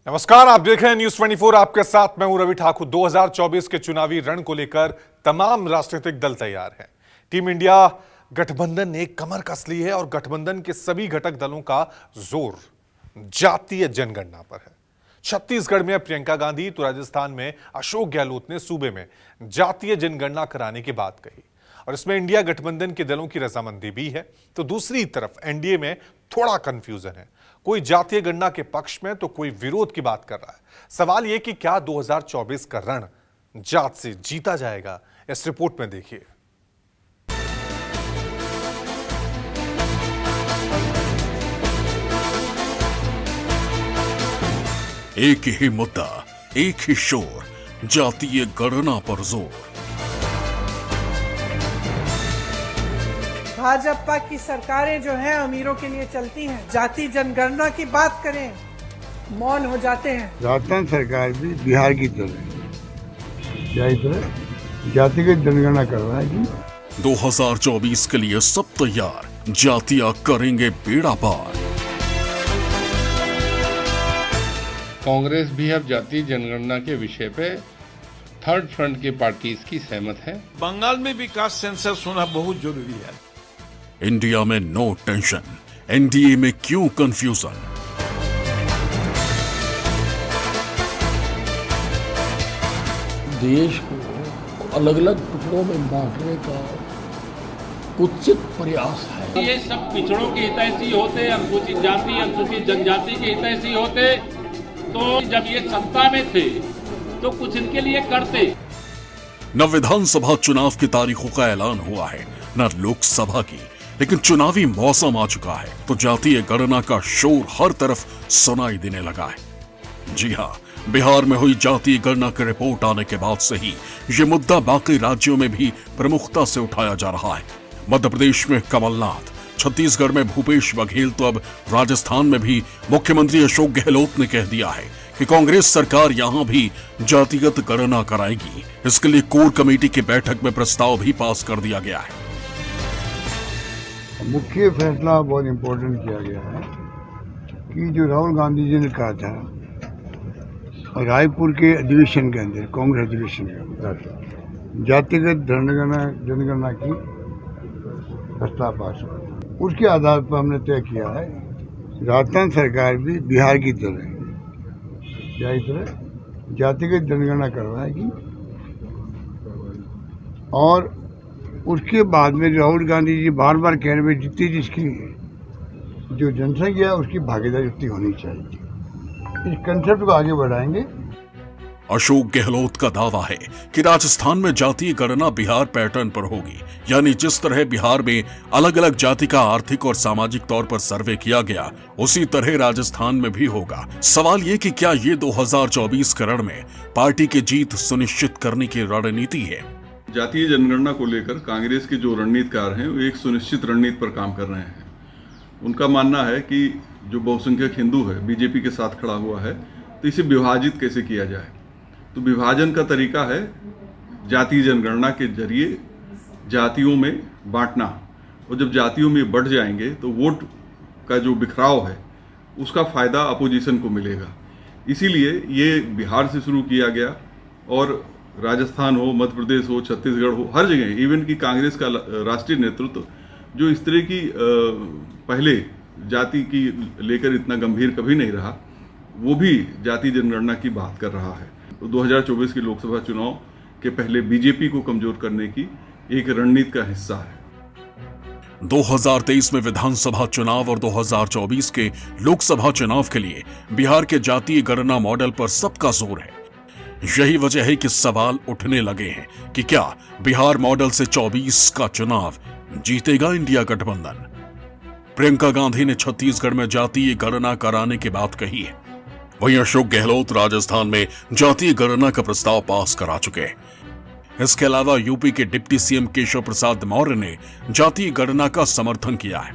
नमस्कार, आप देख रहे हैं न्यूज 24। आपके साथ मैं हूं रवि ठाकुर। 2024 के चुनावी रण को लेकर तमाम राजनीतिक दल तैयार हैं। टीम इंडिया गठबंधन ने कमर कस ली है और गठबंधन के सभी घटक दलों का जोर जातीय जनगणना पर है। छत्तीसगढ़ में प्रियंका गांधी तो राजस्थान में अशोक गहलोत ने सूबे में जातीय जनगणना कराने की बात कही और इसमें इंडिया गठबंधन के दलों की रजामंदी भी है। तो दूसरी तरफ एनडीए में थोड़ा कंफ्यूजन है। कोई जातीय गणना के पक्ष में तो कोई विरोध की बात कर रहा है। सवाल यह कि क्या 2024 का रण जात से जीता जाएगा? इस रिपोर्ट में देखिए। एक ही मुद्दा, एक ही शोर, जातीय गणना पर जोर। भाजपा की सरकारें जो हैं अमीरों के लिए चलती हैं। जाति जनगणना की बात करें मौन हो जाते हैं। राजस्थान सरकार भी बिहार की तरह जातिगत जनगणना करवाएगी। 2024 के लिए सब तैयार, जातियां करेंगे बेड़ा पार। कांग्रेस भी अब जातीय जनगणना के विषय पे थर्ड फ्रंट की पार्टीज की सहमत है। बंगाल में भी कास्ट सेंसस होना बहुत जरूरी है। इंडिया में नो टेंशन, एनडीए में क्यों कंफ्यूजन? देश को अलग अलग टुकड़ों में बांटने का कुत्सित प्रयास है। ये सब पिछड़ों के हितैषी होते, अनुसूचित जाति अनुसूचित जनजाति के हितैषी होते, तो जब ये सत्ता में थे तो कुछ इनके लिए करते। न विधानसभा चुनाव की तारीखों का ऐलान हुआ है, न लोकसभा की, लेकिन चुनावी मौसम आ चुका है तो जातीय गणना का शोर हर तरफ सुनाई देने लगा है। जी हां, बिहार में हुई जातीय गणना की रिपोर्ट आने के बाद से ही ये मुद्दा बाकी राज्यों में भी प्रमुखता से उठाया जा रहा है। मध्य प्रदेश में कमलनाथ, छत्तीसगढ़ में भूपेश बघेल, तो अब राजस्थान में भी मुख्यमंत्री अशोक गहलोत ने कह दिया है कि कांग्रेस सरकार यहां भी जातिगत गणना कराएगी। इसके लिए कोर कमेटी की बैठक में प्रस्ताव भी पास कर दिया गया है। मुख्य फैसला बहुत इम्पोर्टेंट किया गया है कि जो राहुल गांधी जी ने कहा था और रायपुर के अधिवेशन के अंदर, कांग्रेस अधिवेशन के अंदर जातिगत जनगणना की प्रस्ताव पास हुआ। उसके आधार पर हमने तय किया है राजस्थान सरकार भी बिहार की तरह जातिगत जनगणना करवाएगी और उसके बाद में राहुल गांधी जी बार बार कह रहे हैं जितनी जिसकी जो जनसंख्या है उसकी भागीदारी उतनी होनी चाहिए। इस कंसेप्ट को आगे बढ़ाएंगे। अशोक गहलोत का दावा है कि राजस्थान में जातीय गणना बिहार पैटर्न पर होगी, यानी जिस तरह बिहार में अलग अलग जाति का आर्थिक और सामाजिक तौर पर सर्वे किया गया, उसी तरह राजस्थान में भी होगा। सवाल ये कि क्या ये 2024 के रण में पार्टी की जीत सुनिश्चित करने की रणनीति है? जातीय जनगणना को लेकर कांग्रेस के जो रणनीतिकार हैं वो एक सुनिश्चित रणनीति पर काम कर रहे हैं। उनका मानना है कि जो बहुसंख्यक हिंदू है बीजेपी के साथ खड़ा हुआ है, तो इसे विभाजित कैसे किया जाए। तो विभाजन का तरीका है जातीय जनगणना के जरिए जातियों में बांटना, और जब जातियों में बढ़ जाएंगे तो वोट का जो बिखराव है उसका फायदा अपोजिशन को मिलेगा। इसीलिए ये बिहार से शुरू किया गया और राजस्थान हो, मध्य प्रदेश हो, छत्तीसगढ़ हो, हर जगह इवन की कांग्रेस का राष्ट्रीय नेतृत्व जो इस तरह की पहले जाति की लेकर इतना गंभीर कभी नहीं रहा, वो भी जातीय जनगणना की बात कर रहा है। तो 2024 के लोकसभा चुनाव के पहले बीजेपी को कमजोर करने की एक रणनीति का हिस्सा है। 2023 में विधानसभा चुनाव और 2024 के लोकसभा चुनाव के लिए बिहार के जातीय गणना मॉडल पर सबका जोर है। यही वजह है कि सवाल उठने लगे हैं कि क्या बिहार मॉडल से 24 का चुनाव जीतेगा इंडिया गठबंधन? प्रियंका गांधी ने छत्तीसगढ़ में जातीय गणना कराने की बात कही है। वहीं अशोक गहलोत राजस्थान में जातीय गणना का प्रस्ताव पास करा चुके हैं। इसके अलावा यूपी के डिप्टी सीएम केशव प्रसाद मौर्य ने जातीय गणना का समर्थन किया है।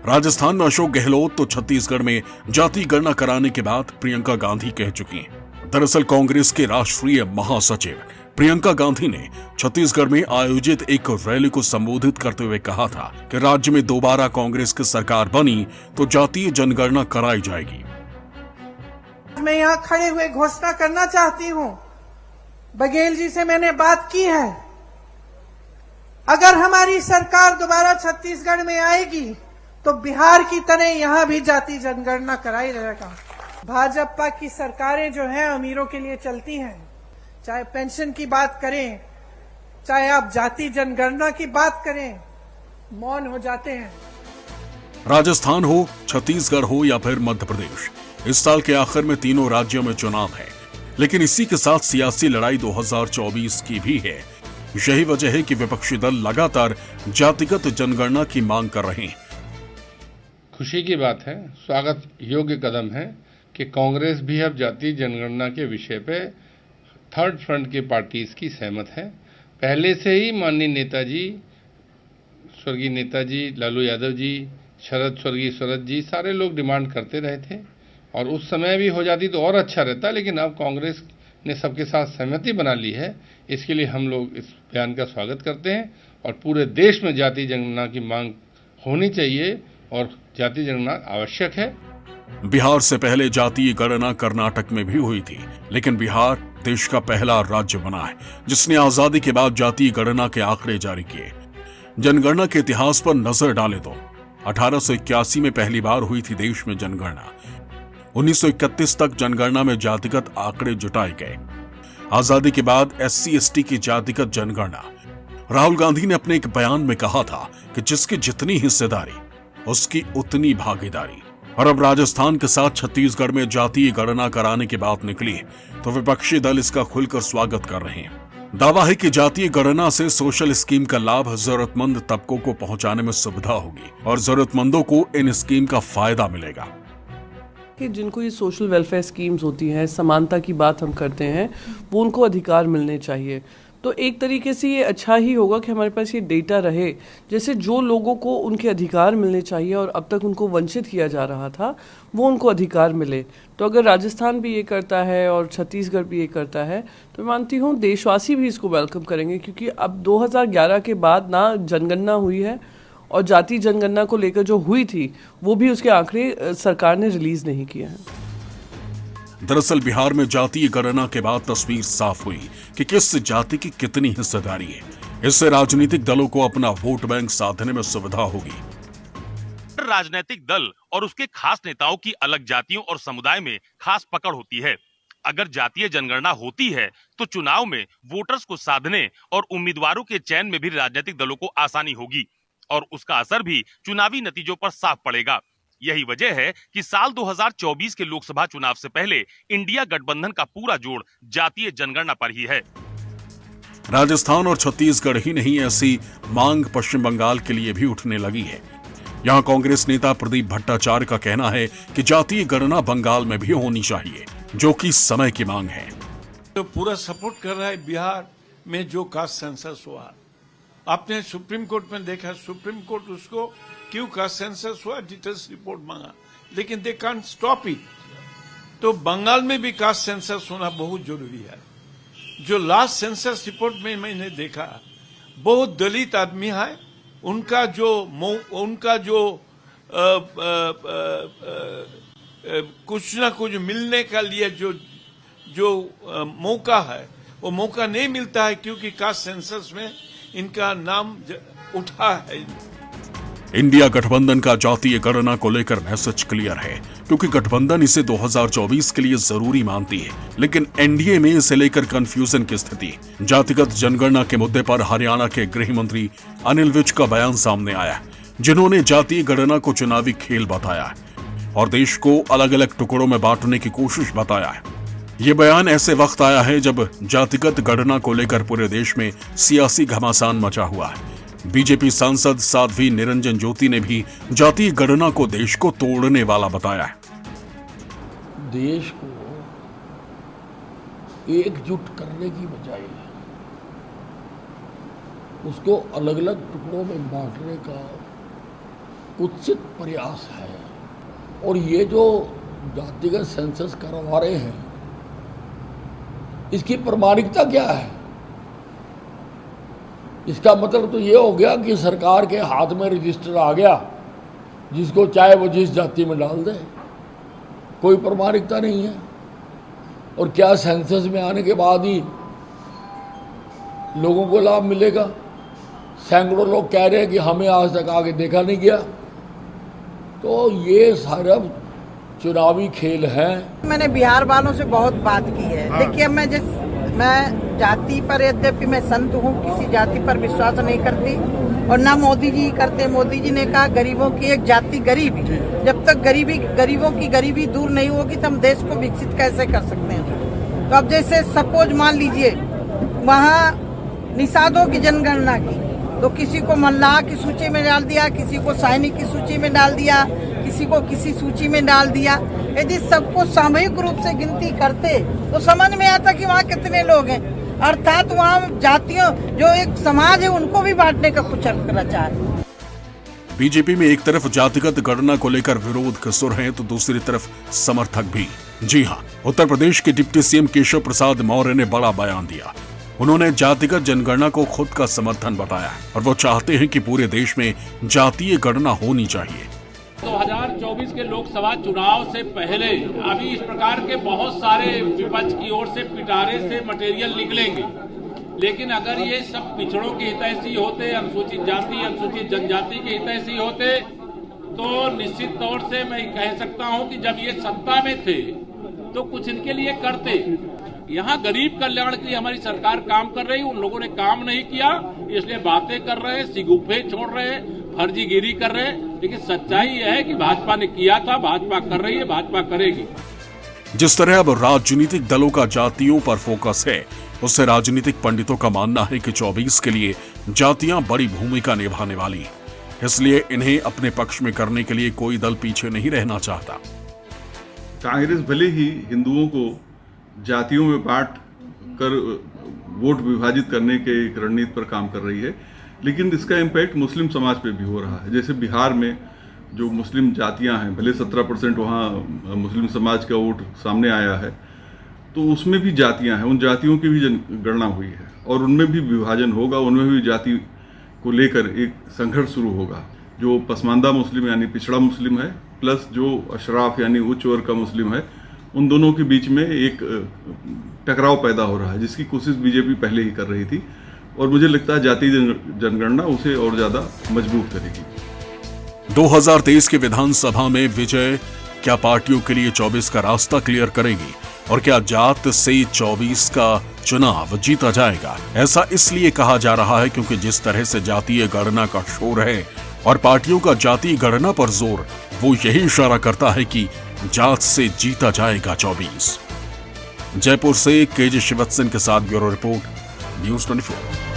राजस्थान में अशोक गहलोत तो छत्तीसगढ़ में जातीय गणना कराने के बाद प्रियंका गांधी कह चुकी हैं। दरअसल कांग्रेस के राष्ट्रीय महासचिव प्रियंका गांधी ने छत्तीसगढ़ में आयोजित एक रैली को संबोधित करते हुए कहा था कि राज्य में दोबारा कांग्रेस की सरकार बनी तो जातीय जनगणना कराई जाएगी। मैं यहाँ खड़े हुए घोषणा करना चाहती हूँ, बघेल जी से मैंने बात की है, अगर हमारी सरकार दोबारा छत्तीसगढ़ में आएगी तो बिहार की तरह यहाँ भी जाति जनगणना कराई रहेगा। भाजपा की सरकारें जो हैं अमीरों के लिए चलती हैं, चाहे पेंशन की बात करें, चाहे आप जाति जनगणना की बात करें, मौन हो जाते हैं। राजस्थान हो, छत्तीसगढ़ हो या फिर मध्य प्रदेश, इस साल के आखिर में तीनों राज्यों में चुनाव है, लेकिन इसी के साथ सियासी लड़ाई 2024 की भी है। यही वजह है कि विपक्षी दल लगातार जातिगत जनगणना की मांग कर रहे हैं। खुशी की बात है, स्वागत योग्य कदम है कि कांग्रेस भी अब जातीय जनगणना के विषय पे थर्ड फ्रंट की पार्टीज की सहमत है। पहले से ही माननीय नेताजी, स्वर्गीय नेताजी लालू यादव जी, स्वर्गीय शरद जी, सारे लोग डिमांड करते रहे थे और उस समय भी हो जाती तो और अच्छा रहता, लेकिन अब कांग्रेस ने सबके साथ सहमति बना ली है। इसके लिए हम लोग इस बयान का स्वागत करते हैं और पूरे देश में जातीय जनगणना की मांग होनी चाहिए और जातीय जनगणना आवश्यक है। बिहार से पहले जातीय गणना कर्नाटक में भी हुई थी, लेकिन बिहार देश का पहला राज्य बना है जिसने आजादी के बाद जातीय गणना के आंकड़े जारी किए। जनगणना के इतिहास पर नजर डालें तो 1881 में पहली बार हुई थी देश में जनगणना। 1931 तक जनगणना में जातिगत आंकड़े जुटाए गए। आजादी के बाद SC/ST की जातिगत जनगणना। राहुल गांधी ने अपने एक बयान में कहा था कि जिसकी जितनी हिस्सेदारी उसकी उतनी भागीदारी। और अब राजस्थान के साथ छत्तीसगढ़ में जातीय गणना कराने की बात निकली तो विपक्षी दल इसका खुलकर स्वागत कर रहे हैं। दावा है कि जातीय गणना से सोशल स्कीम का लाभ जरूरतमंद तबकों को पहुंचाने में सुविधा होगी और जरूरतमंदों को इन स्कीम का फायदा मिलेगा। कि जिनको ये सोशल वेलफेयर स्कीम्स होती हैं, समानता की बात हम करते हैं, वो उनको अधिकार मिलने चाहिए। तो एक तरीके से ये अच्छा ही होगा कि हमारे पास ये डेटा रहे, जैसे जो लोगों को उनके अधिकार मिलने चाहिए और अब तक उनको वंचित किया जा रहा था, वो उनको अधिकार मिले। तो अगर राजस्थान भी ये करता है और छत्तीसगढ़ भी ये करता है तो मैं मानती हूँ देशवासी भी इसको वेलकम करेंगे, क्योंकि अब 2011 के बाद ना जनगणना हुई है और जाति जनगणना को लेकर जो हुई थी वो भी उसके आंकड़े सरकार ने रिलीज नहीं किए हैं। दरअसल बिहार में जातीय गणना के बाद तस्वीर साफ हुई कि किस जाति की कितनी हिस्सेदारी है। इससे राजनीतिक दलों को अपना वोट बैंक साधने में सुविधा होगी। राजनीतिक दल और उसके खास नेताओं की अलग जातियों और समुदाय में खास पकड़ होती है। अगर जातीय जनगणना होती है तो चुनाव में वोटर्स को साधने और उम्मीदवारों के चयन में भी राजनीतिक दलों को आसानी होगी और उसका असर भी चुनावी नतीजों पर साफ पड़ेगा। यही वजह है कि साल 2024 के लोकसभा चुनाव से पहले इंडिया गठबंधन का पूरा जोर जातीय जनगणना पर ही है। राजस्थान और छत्तीसगढ़ ही नहीं, ऐसी मांग पश्चिम बंगाल के लिए भी उठने लगी है। यहाँ कांग्रेस नेता प्रदीप भट्टाचार्य का कहना है कि जातीय गणना बंगाल में भी होनी चाहिए, जो कि समय की मांग है। तो पूरा सपोर्ट कर रहा है बिहार में जो कास्ट सेंसस हुआ। आपने सुप्रीम कोर्ट में देखा, सुप्रीम कोर्ट उसको क्यों कास्ट सेंसस हुआ डिटेल्स रिपोर्ट मांगा, लेकिन दे कांट स्टॉप इट। तो बंगाल में भी कास्ट सेंसस होना बहुत जरूरी है। जो लास्ट सेंसस रिपोर्ट में मैंने देखा, बहुत दलित आदमी है, उनका जो कुछ ना कुछ मिलने का लिए जो मौका है वो मौका नहीं मिलता है, क्योंकि कास्ट सेंसस में इनका नाम उठा है। इंडिया गठबंधन का जातीय गणना को लेकर मैसेज क्लियर है, क्योंकि गठबंधन इसे 2024 के लिए जरूरी मानती है, लेकिन एनडीए में इसे लेकर कंफ्यूजन की स्थिति। जातिगत जनगणना के मुद्दे पर हरियाणा के गृह मंत्री अनिल विज का बयान सामने आया, जिन्होंने जातीय गणना को चुनावी खेल बताया और देश को अलग अलग टुकड़ों में बांटने की कोशिश बताया है। ये बयान ऐसे वक्त आया है जब जातिगत गणना को लेकर पूरे देश में सियासी घमासान मचा हुआ है। बीजेपी सांसद साध्वी निरंजन ज्योति ने भी जातीय गणना को देश को तोड़ने वाला बताया है। देश को एकजुट करने की बजाय उसको अलग अलग टुकड़ों में बांटने का कुत्सित प्रयास है। और ये जो जातिगत सेंसस करवा रहे हैं, इसकी प्रामाणिकता क्या है? इसका मतलब तो ये हो गया कि सरकार के हाथ में रजिस्टर आ गया, जिसको चाहे वो जिस जाति में डाल दे, कोई प्रामाणिकता नहीं है। और क्या सेंसस में आने के बाद ही लोगों को लाभ मिलेगा? सैकड़ों लोग कह रहे हैं कि हमें आज तक आगे देखा नहीं गया। तो ये सारा चुनावी खेल है। मैंने बिहार वालों से बहुत बात की है। देखिए, मैं जाति पर, यद्यपि मैं संत हूँ, किसी जाति पर विश्वास नहीं करती और ना मोदी जी करते। मोदी जी ने कहा गरीबों की एक जाति गरीबी। जब तक गरीबों की गरीबी दूर नहीं होगी तो हम देश को विकसित कैसे कर सकते हैं? तो अब जैसे सपोज मान लीजिए वहाँ निषादों की जनगणना की, तो किसी को मल्लाह की सूची में डाल दिया, किसी को सैनिक की सूची में डाल दिया, किसी को किसी सूची में डाल दिया। यदि सबको सामूहिक रूप से गिनती करते तो समझ में आता कि वहाँ कितने लोग हैं। अर्थात वहाँ जातियों, जो एक समाज है, उनको भी बांटने का कुछ रचा है। बीजेपी में एक तरफ जातिगत गणना को लेकर विरोध के सुर हैं तो दूसरी तरफ समर्थक भी। जी हां, उत्तर प्रदेश के डिप्टी सीएम केशव प्रसाद मौर्य ने बड़ा बयान दिया। उन्होंने जातिगत जनगणना को खुद का समर्थन बताया और वो चाहते हैं कि पूरे देश में जातीय गणना होनी चाहिए। 2024 के लोकसभा चुनाव से पहले अभी इस प्रकार के बहुत सारे विपक्ष की ओर से पिटारे से मटेरियल निकलेंगे, लेकिन अगर ये सब पिछड़ों के हितैषी होते, अनुसूचित जाति अनुसूचित जनजाति के हितैषी होते, तो निश्चित तौर से मैं कह सकता हूं कि जब ये सत्ता में थे तो कुछ इनके लिए करते। यहाँ गरीब कल्याण के लिए हमारी सरकार काम कर रही, उन लोगों ने काम नहीं किया, इसलिए बातें कर रहे हैं, सिगुफे छोड़ रहे हैं, फर्जीगिरी कर रहे हैं। लेकिन सच्चाई यह है कि भाजपा ने किया था, भाजपा कर रही है, भाजपा करेगी। जिस तरह अब राजनीतिक दलों का जातियों पर फोकस है, उससे राजनीतिक पंडितों का मानना है कि 24 के लिए जातियां बड़ी भूमिका निभाने वाली हैं। इसलिए इन्हें अपने पक्ष में करने के लिए कोई दल पीछे नहीं रहना चाहता। कांग्रेस भले ही हिंदुओं को जातियों में बांट कर वोट विभाजित करने के एक रणनीति पर काम कर रही है, लेकिन इसका इम्पैक्ट मुस्लिम समाज पे भी हो रहा है। जैसे बिहार में जो मुस्लिम जातियां हैं, भले 17% वहाँ मुस्लिम समाज का वोट सामने आया है, तो उसमें भी जातियां हैं, उन जातियों की भी जनगणना हुई है और उनमें भी विभाजन होगा, उनमें भी जाति को लेकर एक संघर्ष शुरू होगा। जो पसमानदा मुस्लिम यानी पिछड़ा मुस्लिम है, प्लस जो अशराफ यानी उच्च वर्ग का मुस्लिम है, उन दोनों के बीच में एक टकराव पैदा हो रहा है, जिसकी कोशिश बीजेपी पहले ही कर रही थी और मुझे लगता है जातीय जनगणना उसे और ज्यादा मजबूत करेगी। 2023 के विधानसभा में विजय क्या पार्टियों के लिए 24 का रास्ता क्लियर करेगी और क्या जात से 24 का चुनाव जीता जाएगा? ऐसा इसलिए कहा जा रहा है क्योंकि जिस तरह से जातीय गणना का शोर है और पार्टियों का जातीय गणना पर जोर, वो यही इशारा करता है कि जात से जीता जाएगा 24। जयपुर से केजे शिवत्सन के साथ ब्यूरो रिपोर्ट, न्यूज़ 24।